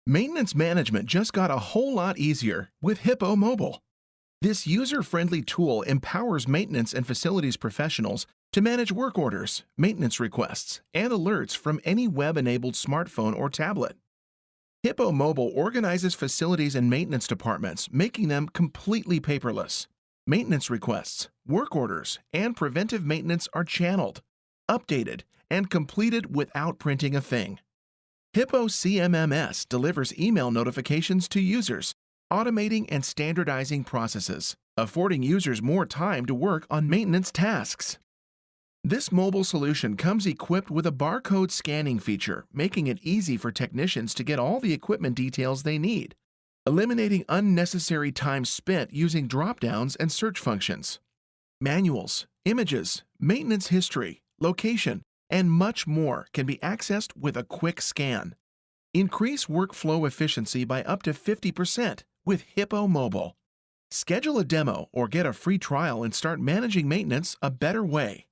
Maintenance management just got a whole lot easier with Hippo Mobile. This user-friendly tool empowers maintenance and facilities professionals to manage work orders, maintenance requests, and alerts from any web-enabled smartphone or tablet. Hippo Mobile organizes facilities and maintenance departments, making them completely paperless. Maintenance requests, work orders, and preventive maintenance are channeled, updated, and completed without printing a thing. Hippo CMMS delivers email notifications to users, automating and standardizing processes, affording users more time to work on maintenance tasks. This mobile solution comes equipped with a barcode scanning feature, making it easy for technicians to get all the equipment details they need, eliminating unnecessary time spent using drop-downs and search functions. Manuals, images, maintenance history, location, and much more can be accessed with a quick scan. Increase workflow efficiency by up to 50% with Hippo Mobile. Schedule a demo or get a free trial and start managing maintenance a better way.